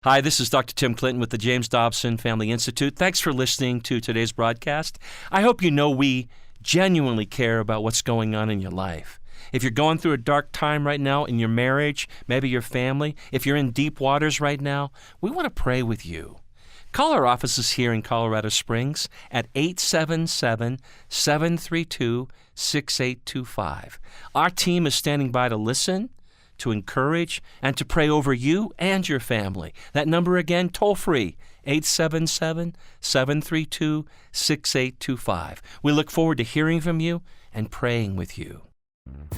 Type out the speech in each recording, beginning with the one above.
Hi, this is Dr. Tim Clinton with the James Dobson Family Institute. Thanks for listening to today's broadcast. I hope you know we genuinely care about what's going on in your life. If you're going through a dark time right now in your marriage, maybe your family, if you're in deep waters right now, we want to pray with you. Call our offices here in Colorado Springs at 877-732-6825. Our team is standing by to listen, to encourage, and to pray over you and your family. That number again, toll free, 877-732-6825. We look forward to hearing from you and praying with you.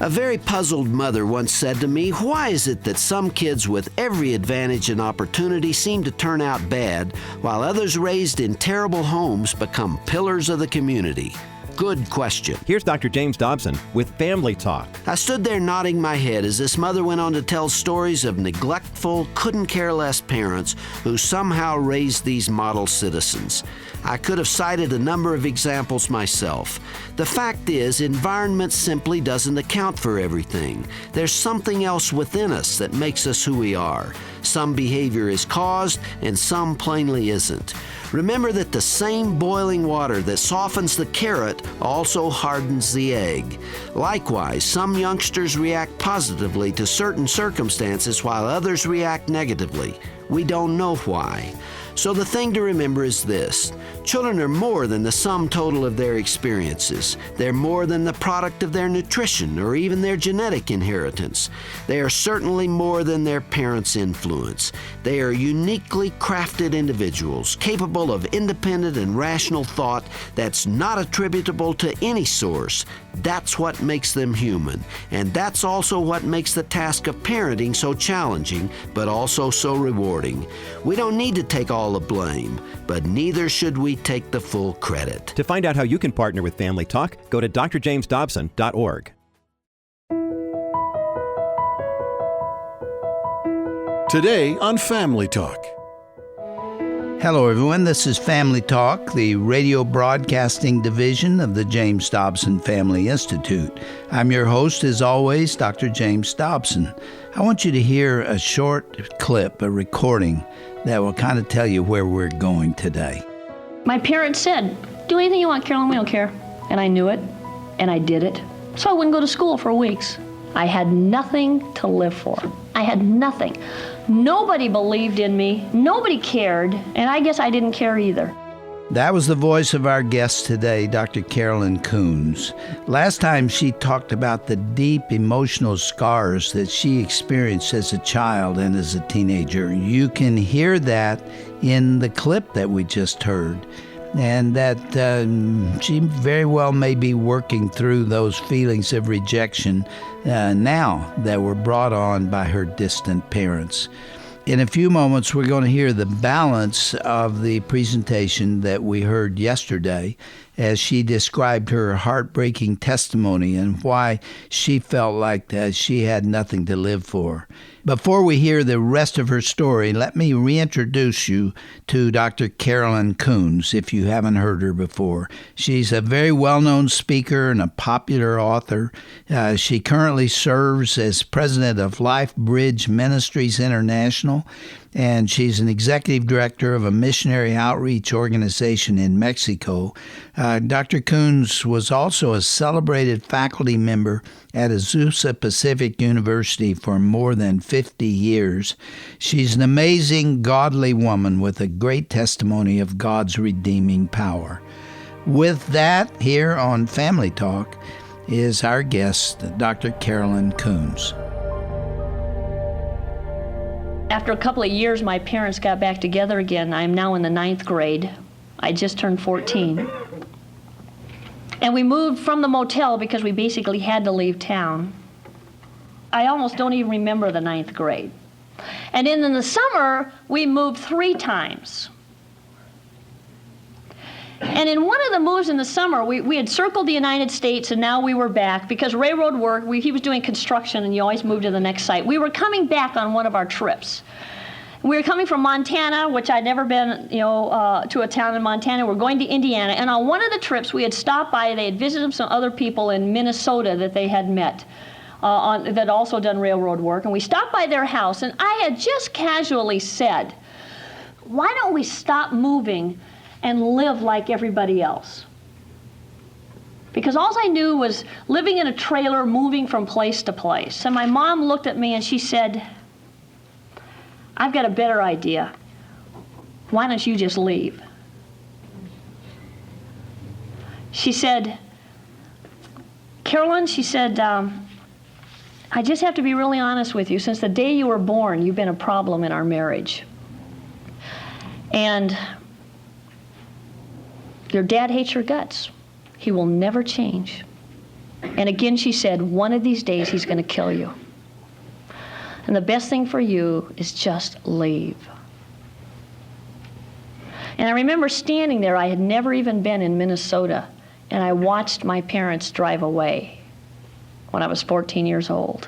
A very puzzled mother once said to me, "Why is it that some kids with every advantage and opportunity seem to turn out bad, while others raised in terrible homes become pillars of the community?" Good question. Here's Dr. James Dobson with Family Talk. I stood there nodding my head as this mother went on to tell stories of neglectful, couldn't-care-less parents who somehow raised these model citizens. I could have cited a number of examples myself. The fact is, environment simply doesn't account for everything. There's something else within us that makes us who we are. Some behavior is caused, and some plainly isn't. Remember that the same boiling water that softens the carrot also hardens the egg. Likewise, some youngsters react positively to certain circumstances while others react negatively. We don't know why. So the thing to remember is this: children are more than the sum total of their experiences. They're more than the product of their nutrition or even their genetic inheritance. They are certainly more than their parents' influence. They are uniquely crafted individuals, capable of independent and rational thought that's not attributable to any source. That's what makes them human. And that's also what makes the task of parenting so challenging, but also so rewarding. We don't need to take all the blame, but neither should we take the full credit. To find out how you can partner with Family Talk, go to drjamesdobson.org. Today on Family Talk. Hello, everyone. This is Family Talk, the radio broadcasting division of the James Dobson Family Institute. I'm your host, as always, Dr. James Dobson. I want you to hear a short clip, a recording, that will kind of tell you where we're going today. My parents said, "Do anything you want, Carolyn, we don't care." And I knew it, and I did it. So I wouldn't go to school for weeks. I had nothing to live for. I had nothing. Nobody believed in me. Nobody cared. And I guess I didn't care either. That was the voice of our guest today, Dr. Carolyn Koons. Last time she talked about the deep emotional scars that she experienced as a child and as a teenager. You can hear that in the clip that we just heard. And that she very well may be working through those feelings of rejection now that were brought on by her distant parents. In a few moments, we're going to hear the balance of the presentation that we heard yesterday as she described her heartbreaking testimony and why she felt like that she had nothing to live for. Before we hear the rest of her story, let me reintroduce you to Dr. Carolyn Koons, if you haven't heard her before. She's a very well-known speaker and a popular author. She currently serves as president of Life Bridge Ministries International, and she's an executive director of a missionary outreach organization in Mexico. Dr. Koons was also a celebrated faculty member at Azusa Pacific University for more than 50 years. She's an amazing, godly woman with a great testimony of God's redeeming power. With that, here on Family Talk is our guest, Dr. Carolyn Koons. After a couple of years, my parents got back together again. I'm now in the 9th grade. I just turned 14. And we moved from the motel because we basically had to leave town. I almost don't even remember the 9th grade. And in the summer, we moved 3 times. And in one of the moves in the summer, we had circled the United States, and now we were back because railroad work, he was doing construction, and you always moved to the next site. We were coming back on one of our trips. We were coming from Montana, which I'd never been, to a town in Montana. We're going to Indiana, and on one of the trips, we had stopped by. They had visited some other people in Minnesota that they had met that also done railroad work, and we stopped by their house, and I had just casually said, why don't we stop moving and live like everybody else? Because all I knew was living in a trailer, moving from place to place. And my mom looked at me and she said, I've got a better idea. Why don't you just leave? She said, Carolyn, she said, I just have to be really honest with you. Since the day you were born, you've been a problem in our marriage. And your dad hates your guts. He will never change. And again, she said, one of these days he's going to kill you. And the best thing for you is just leave. And I remember standing there. I had never even been in Minnesota. And I watched my parents drive away when I was 14 years old.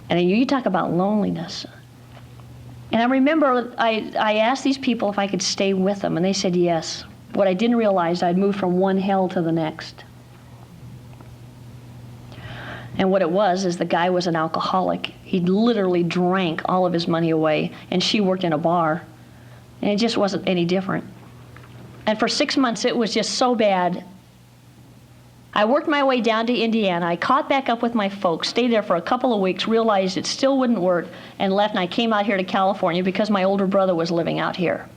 And you talk about loneliness. And I remember I asked these people if I could stay with them, and they said yes. What I didn't realize, I'd moved from one hell to the next. And what it was is the guy was an alcoholic. He literally drank all of his money away, and she worked in a bar. And it just wasn't any different. And for 6 months, it was just so bad. I worked my way down to Indiana. I caught back up with my folks, stayed there for a couple of weeks, realized it still wouldn't work, and left, and I came out here to California because my older brother was living out here.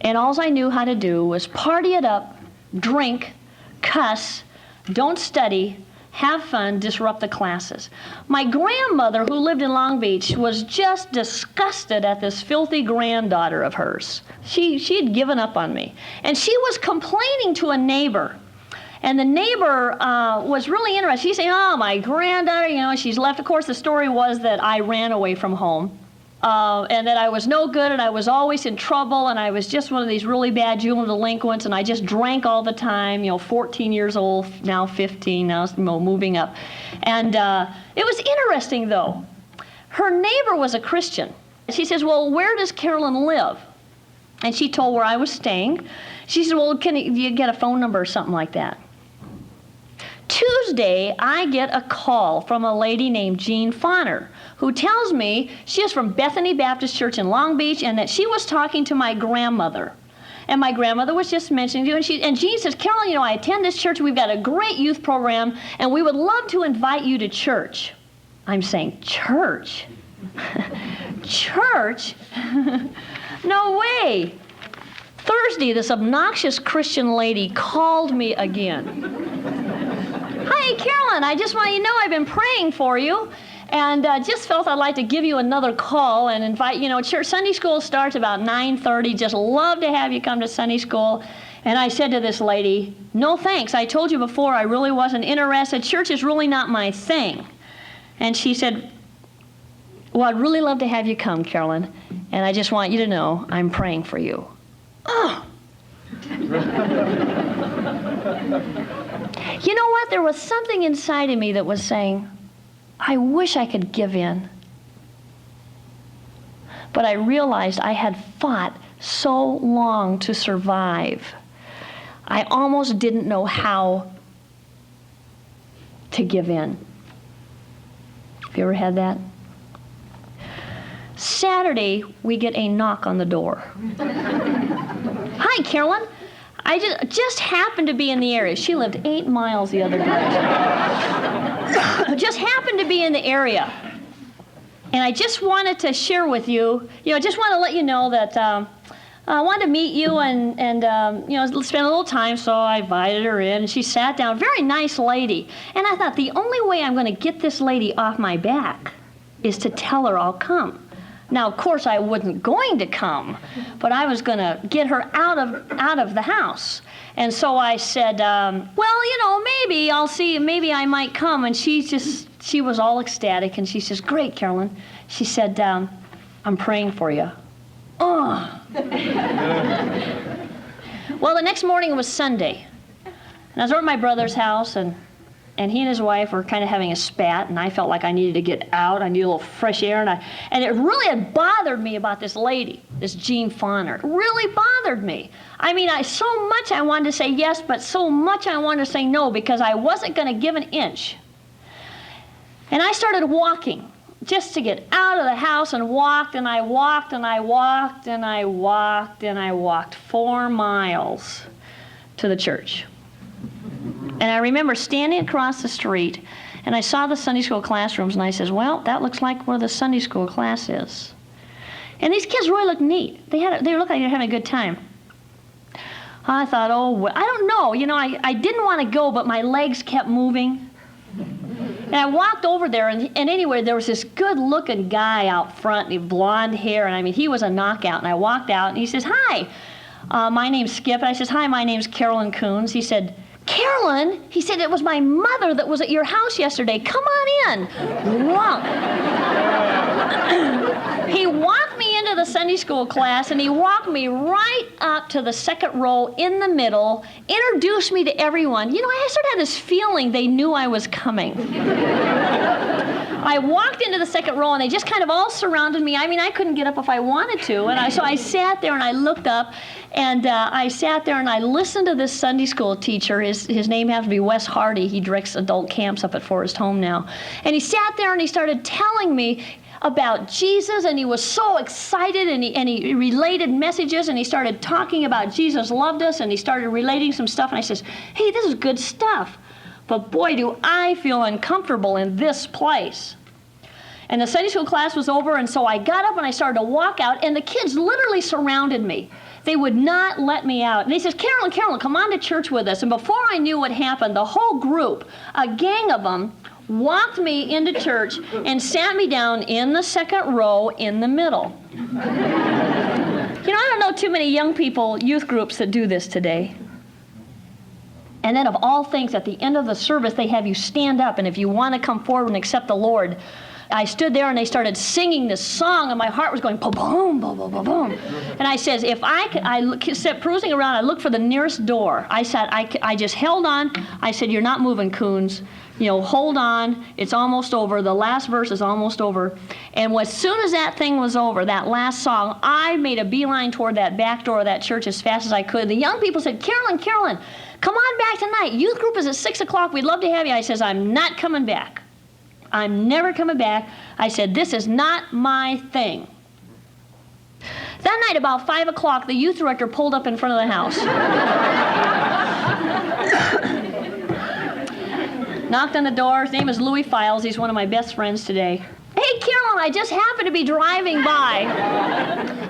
And all I knew how to do was party it up, drink, cuss, don't study, have fun, disrupt the classes. My grandmother, who lived in Long Beach, was just disgusted at this filthy granddaughter of hers. She had given up on me. And she was complaining to a neighbor. And the neighbor was really interested. She's saying, oh, my granddaughter, she's left. Of course, the story was that I ran away from home. And that I was no good, and I was always in trouble, and I was just one of these really bad juvenile delinquents, and I just drank all the time, 14 years old, now 15, now moving up. And it was interesting, though. Her neighbor was a Christian. She says, well, where does Carolyn live? And she told where I was staying. She said, well, can you get a phone number or something like that? Tuesday, I get a call from a lady named Jean Fonner, who tells me she is from Bethany Baptist Church in Long Beach and that she was talking to my grandmother. And my grandmother was just mentioning you, and Jean says, Carolyn, I attend this church. We've got a great youth program, and we would love to invite you to church. I'm saying, church? Church? No way. Thursday, this obnoxious Christian lady called me again. Hi, Carolyn, I just want you to know I've been praying for you, and just felt I'd like to give you another call and invite, church. Sunday school starts about 9:30. Just love to have you come to Sunday school. And I said to this lady, no thanks. I told you before I really wasn't interested. Church is really not my thing. And she said, well, I'd really love to have you come, Carolyn, and I just want you to know I'm praying for you. Oh. You know what? There was something inside of me that was saying, I wish I could give in. But I realized I had fought so long to survive. I almost didn't know how to give in. Have you ever had that? Saturday, we get a knock on the door. Hi, Carolyn. I just happened to be in the area. She lived 8 miles the other direction. Just happened to be in the area. And I just wanted to share with you, just want to let you know that I wanted to meet you and spend a little time, so I invited her in, and she sat down. Very nice lady. And I thought, the only way I'm going to get this lady off my back is to tell her I'll come. Now, of course, I wasn't going to come, but I was going to get her out of the house. And so I said, well, maybe I'll see, maybe I might come. And she was all ecstatic, and she says, great, Carolyn. She said, I'm praying for you. Oh. Well, the next morning was Sunday. And I was over at my brother's house, and he and his wife were kind of having a spat, and I felt like I needed to get out. I needed a little fresh air, and it really had bothered me about this lady, this Jean Fonner. It really bothered me. I mean, so much I wanted to say yes, but so much I wanted to say no, because I wasn't going to give an inch. And I started walking just to get out of the house, and walked, and I walked, and I walked, and I walked, and I walked 4 miles to the church. And I remember standing across the street, and I saw the Sunday school classrooms, and I says, well, that looks like where the Sunday school class is. And these kids really looked neat. They looked like they were having a good time. I thought, oh, I don't know. You know, I didn't want to go, but my legs kept moving. And I walked over there, and anyway, there was this good-looking guy out front, and he had blonde hair, and I mean, he was a knockout. And I walked out, and he says, hi, my name's Skip. And I says, hi, my name's Carolyn Koons. He said, Carolyn? He said, it was my mother that was at your house yesterday. Come on in. Wrong. He walked me into the Sunday school class, and he walked me right up to the second row in the middle, introduced me to everyone. You know, I sort of had this feeling they knew I was coming. I walked into the second row, and they just kind of all surrounded me. I mean, I couldn't get up if I wanted to. And so I sat there, and I looked up, and I sat there, and I listened to this Sunday school teacher. His name happens to be Wes Hardy. He directs adult camps up at Forest Home now. And he sat there, and he started telling me about Jesus, and he was so excited, and he related messages, and he started talking about Jesus loved us, and he started relating some stuff, and I says, hey, this is good stuff. But boy, do I feel uncomfortable in this place. And the Sunday school class was over, and so I got up and I started to walk out, and the kids literally surrounded me. They would not let me out. And they says, Carolyn, come on to church with us. And before I knew what happened, the whole group, a gang of them, walked me into church and sat me down in the second row in the middle. You know, I don't know too many young people, youth groups that do this today. And then of all things, at the end of the service, they have you stand up, and if you want to come forward and accept the Lord. I stood there, and they started singing this song, and my heart was going, boom, boom, boom, boom, boom. And I says, if I kept cruising around, I looked for the nearest door. I said, I just held on. I said, you're not moving, Koons. You know, hold on. It's almost over. The last verse is almost over. And as soon as that thing was over, that last song, I made a beeline toward that back door of that church as fast as I could. The young people said, Carolyn, come on back tonight. Youth group is at 6 o'clock. We'd love to have you. I says, I'm not coming back. I'm never coming back. I said, this is not my thing. That night, about 5 o'clock, the youth director pulled up in front of the house. Knocked on the door. His name is Louis Files. He's one of my best friends today. Hey, Carolyn, I just happened to be driving by.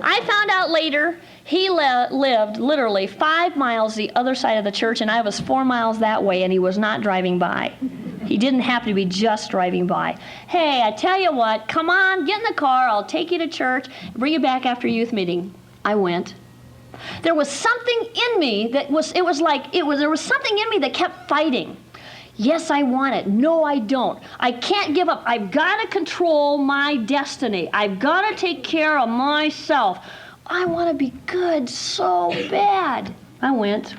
I found out later he lived literally 5 miles the other side of the church, and I was 4 miles that way, and he was not driving by. He didn't happen to be just driving by. Hey, I tell you what, come on, get in the car. I'll take you to church, bring you back after youth meeting. I went. There was something in me there was something in me that kept fighting. Yes, I want it. No, I don't. I can't give up. I've got to control my destiny. I've got to take care of myself. I want to be good so bad. I went.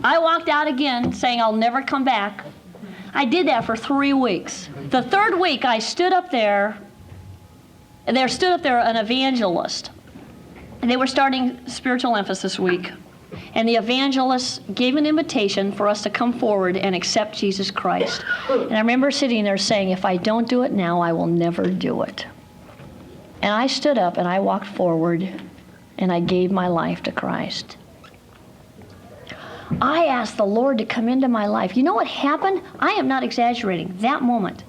I walked out again saying I'll never come back. I did that for 3 weeks. The third week I stood up there, and there stood up there an evangelist. And they were starting Spiritual Emphasis Week. And the evangelist gave an invitation for us to come forward and accept Jesus Christ. And I remember sitting there saying, if I don't do it now, I will never do it. And I stood up and I walked forward and I gave my life to Christ. I asked the Lord to come into my life. You know what happened? I am not exaggerating. That moment.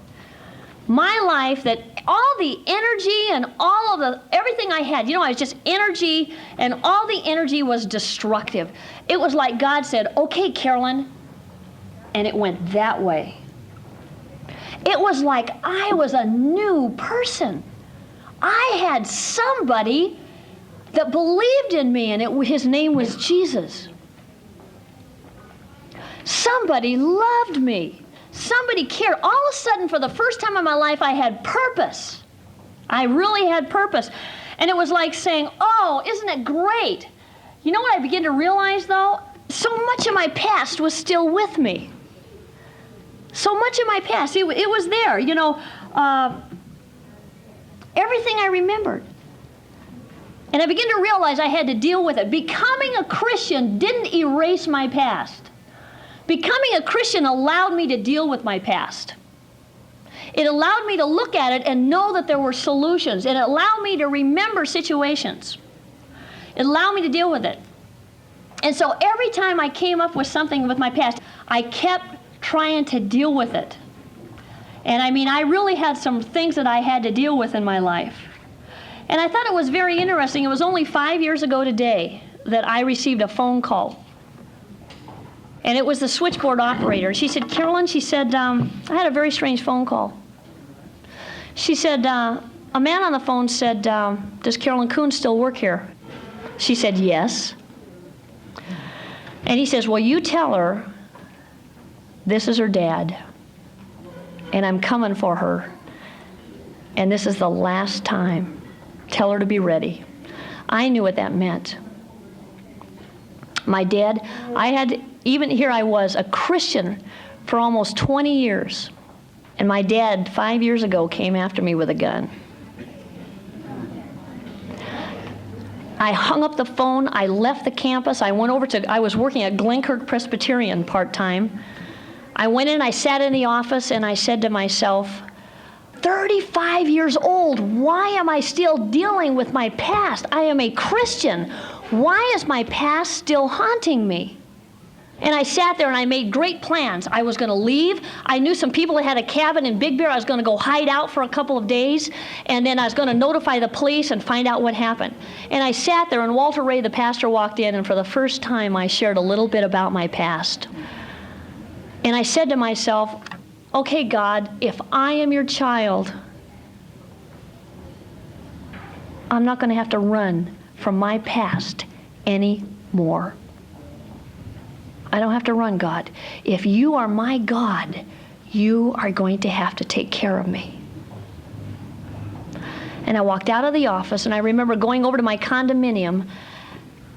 My life, that all the energy and all of everything I had, I was just energy, and all the energy was destructive. It was like God said, okay, Carolyn, and it went that way. It was like I was a new person. I had somebody that believed in me, and his name was Jesus. Somebody loved me. Somebody cared. All of a sudden, for the first time in my life, I had purpose. I really had purpose. And it was like saying, oh, isn't it great? You know what I began to realize, though? So much of my past was still with me. So much of my past, it was there. Everything I remembered. And I began to realize I had to deal with it. Becoming a Christian didn't erase my past. Becoming a Christian allowed me to deal with my past. It allowed me to look at it and know that there were solutions. It allowed me to remember situations. It allowed me to deal with it. And so every time I came up with something with my past, I kept trying to deal with it. And I mean, I really had some things that I had to deal with in my life. And I thought it was very interesting. It was only 5 years ago today that I received a phone call. And it was the switchboard operator. She said, Carolyn, she said, I had a very strange phone call. She said, a man on the phone said, does Carolyn Koons still work here? She said, yes. And he says, well, you tell her this is her dad, and I'm coming for her, and this is the last time. Tell her to be ready. I knew what that meant. My dad, even here I was, a Christian for almost 20 years. And my dad, 5 years ago, came after me with a gun. I hung up the phone. I left the campus. I was working at Glenkirk Presbyterian part-time. I went in, I sat in the office, and I said to myself, 35 years old, why am I still dealing with my past? I am a Christian. Why is my past still haunting me? And I sat there and I made great plans. I was going to leave. I knew some people that had a cabin in Big Bear. I was going to go hide out for a couple of days, and then I was going to notify the police and find out what happened. And I sat there, and Walter Ray, the pastor, walked in, and for the first time I shared a little bit about my past. And I said to myself, okay, God, if I am your child, I'm not going to have to run from my past anymore. I don't have to run, God. If you are my God, you are going to have to take care of me. And I walked out of the office, and I remember going over to my condominium,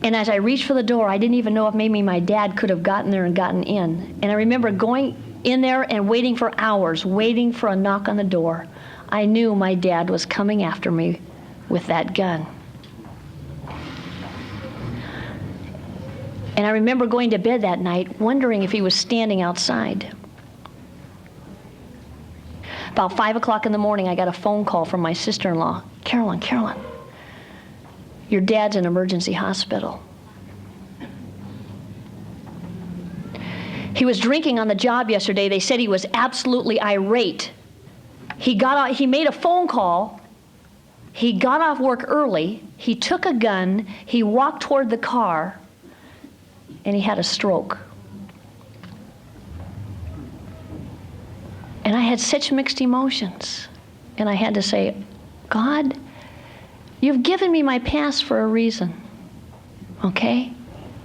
and as I reached for the door, I didn't even know if maybe my dad could have gotten there and gotten in. And I remember going in there and waiting for hours, waiting for a knock on the door. I knew my dad was coming after me with that gun. And I remember going to bed that night, wondering if he was standing outside. About 5 o'clock in the morning, I got a phone call from my sister-in-law. Carolyn, your dad's in emergency hospital. He was drinking on the job yesterday. They said he was absolutely irate. He made a phone call. He got off work early. He took a gun. He walked toward the car, and he had a stroke. And I had such mixed emotions. And I had to say, God, you've given me my past for a reason, okay?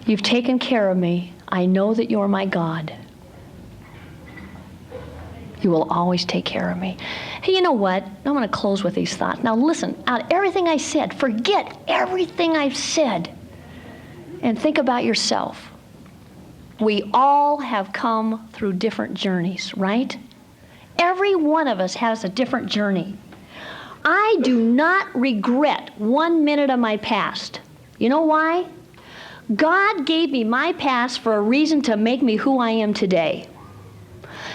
You've taken care of me. I know that you're my God. You will always take care of me. Hey, you know what? I'm going to close with these thoughts. Now listen, out of everything I said, forget everything I've said, and think about yourself. We all have come through different journeys, right? Every one of us has a different journey. I do not regret 1 minute of my past. You know why? God gave me my past for a reason to make me who I am today.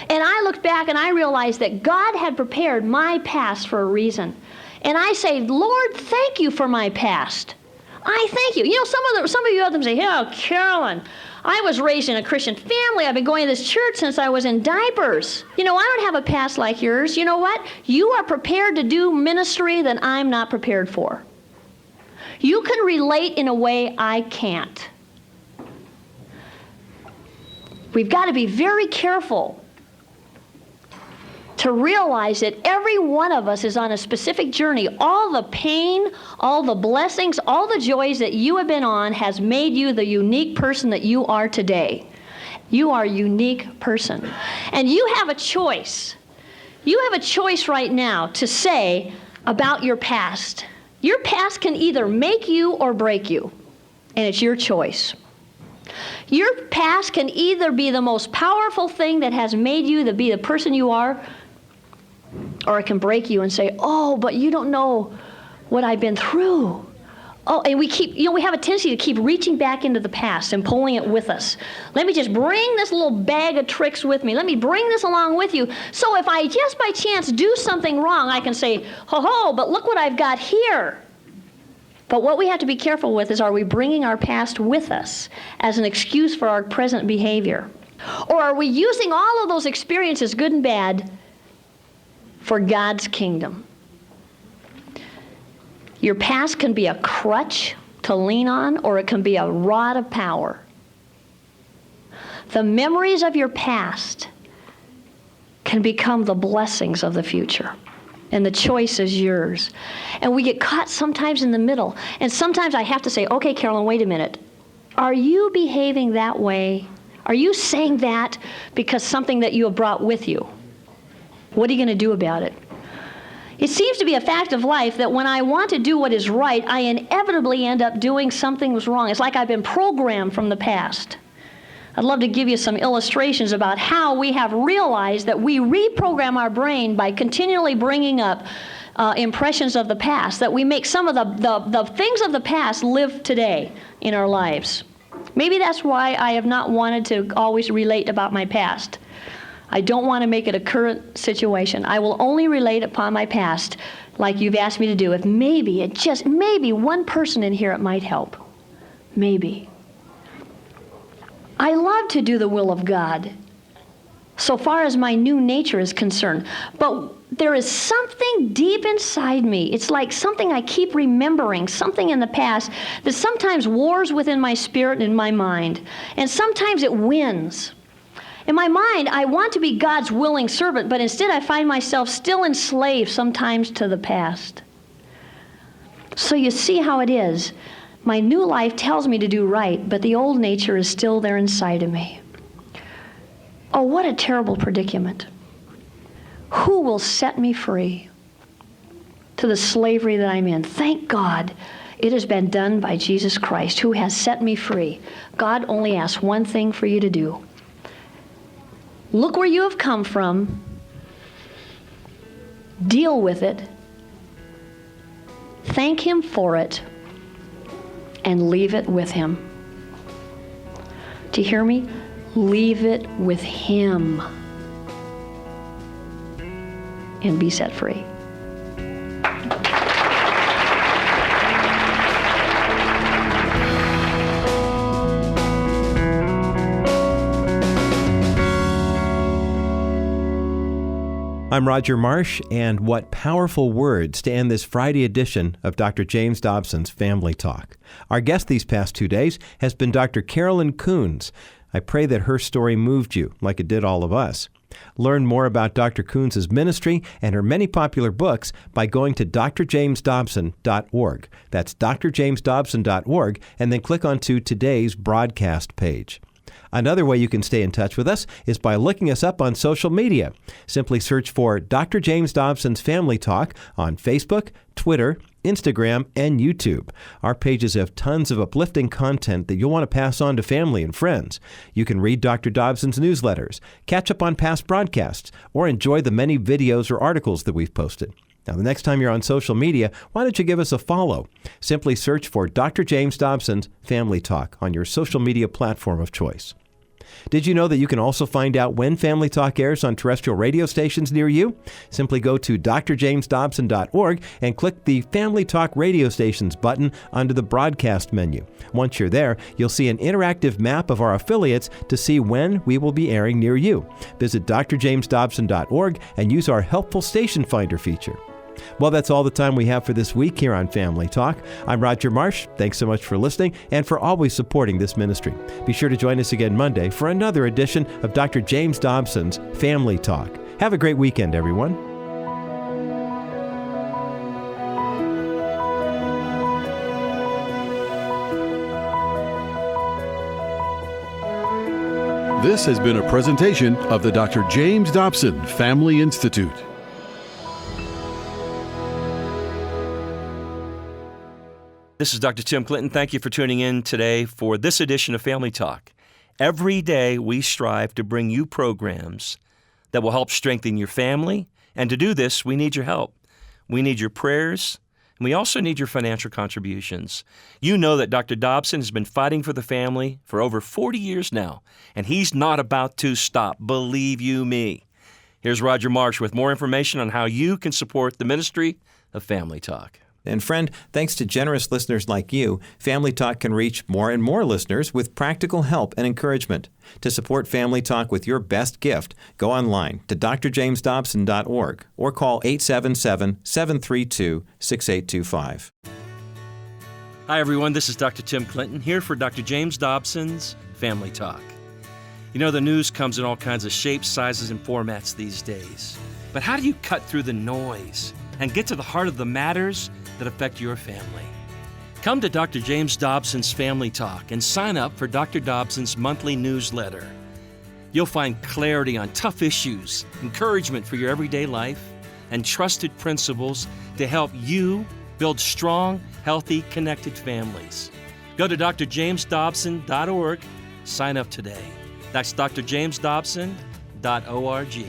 And I looked back and I realized that God had prepared my past for a reason. And I say, Lord, thank you for my past. I thank you. You know, some of you out there say, oh, Carolyn, I was raised in a Christian family. I've been going to this church since I was in diapers. You know, I don't have a past like yours. You know what? You are prepared to do ministry that I'm not prepared for. You can relate in a way I can't. We've got to be very careful to realize that every one of us is on a specific journey. All the pain, all the blessings, all the joys that you have been on has made you the unique person that you are today. You are a unique person. And you have a choice. You have a choice right now to say about your past. Your past can either make you or break you, and it's your choice. Your past can either be the most powerful thing that has made you to be the person you are, or it can break you and say, oh, but you don't know what I've been through. Oh, and we have a tendency to keep reaching back into the past and pulling it with us. Let me just bring this little bag of tricks with me. Let me bring this along with you. So if I just by chance do something wrong, I can say, ho, but look what I've got here. But what we have to be careful with is, are we bringing our past with us as an excuse for our present behavior? Or are we using all of those experiences, good and bad, for God's kingdom? Your past can be a crutch to lean on, or it can be a rod of power. The memories of your past can become the blessings of the future, and the choice is yours. And we get caught sometimes in the middle, and sometimes I have to say, okay, Carolyn, wait a minute. Are you behaving that way? Are you saying that because something that you have brought with you? What are you going to do about it? It seems to be a fact of life that when I want to do what is right, I inevitably end up doing something that's wrong. It's like I've been programmed from the past. I'd love to give you some illustrations about how we have realized that we reprogram our brain by continually bringing up impressions of the past, that we make some of the things of the past live today in our lives. Maybe that's why I have not wanted to always relate about my past. I don't want to make it a current situation. I will only relate upon my past like you've asked me to do. If maybe, maybe one person in here it might help. Maybe. I love to do the will of God so far as my new nature is concerned. But there is something deep inside me. It's like something I keep remembering, something in the past that sometimes wars within my spirit and in my mind. And sometimes it wins. In my mind, I want to be God's willing servant, but instead I find myself still enslaved sometimes to the past. So you see how it is. My new life tells me to do right, but the old nature is still there inside of me. Oh, what a terrible predicament. Who will set me free to the slavery that I'm in? Thank God it has been done by Jesus Christ, who has set me free. God only asks one thing for you to do. Look where you have come from, deal with it, thank Him for it, and leave it with Him. Do you hear me? Leave it with Him and be set free. I'm Roger Marsh, and what powerful words to end this Friday edition of Dr. James Dobson's Family Talk. Our guest these past 2 days has been Dr. Carolyn Koons. I pray that her story moved you like it did all of us. Learn more about Dr. Koons' ministry and her many popular books by going to drjamesdobson.org. That's drjamesdobson.org, and then click onto today's broadcast page. Another way you can stay in touch with us is by looking us up on social media. Simply search for Dr. James Dobson's Family Talk on Facebook, Twitter, Instagram, and YouTube. Our pages have tons of uplifting content that you'll want to pass on to family and friends. You can read Dr. Dobson's newsletters, catch up on past broadcasts, or enjoy the many videos or articles that we've posted. Now, the next time you're on social media, why don't you give us a follow? Simply search for Dr. James Dobson's Family Talk on your social media platform of choice. Did you know that you can also find out when Family Talk airs on terrestrial radio stations near you? Simply go to drjamesdobson.org and click the Family Talk radio stations button under the broadcast menu. Once you're there, you'll see an interactive map of our affiliates to see when we will be airing near you. Visit drjamesdobson.org and use our helpful station finder feature. Well, that's all the time we have for this week here on Family Talk. I'm Roger Marsh. Thanks so much for listening and for always supporting this ministry. Be sure to join us again Monday for another edition of Dr. James Dobson's Family Talk. Have a great weekend, everyone. This has been a presentation of the Dr. James Dobson Family Institute. This is Dr. Tim Clinton. Thank you for tuning in today for this edition of Family Talk. Every day we strive to bring you programs that will help strengthen your family, and to do this, we need your help. We need your prayers, And we also need your financial contributions. You know that Dr. Dobson has been fighting for the family for over 40 years now, and he's not about to stop, believe you me. Here's Roger Marsh with more information on how you can support the ministry of Family Talk. And friend, thanks to generous listeners like you, Family Talk can reach more and more listeners with practical help and encouragement. To support Family Talk with your best gift, go online to drjamesdobson.org or call 877-732-6825. Hi, everyone. This is Dr. Tim Clinton here for Dr. James Dobson's Family Talk. You know, the news comes in all kinds of shapes, sizes, and formats these days. But how do you cut through the noise and get to the heart of the matters that affect your family? Come to Dr. James Dobson's Family Talk and sign up for Dr. Dobson's monthly newsletter. You'll find clarity on tough issues, encouragement for your everyday life, and trusted principles to help you build strong, healthy, connected families. Go to drjamesdobson.org. Sign up today. That's drjamesdobson.org.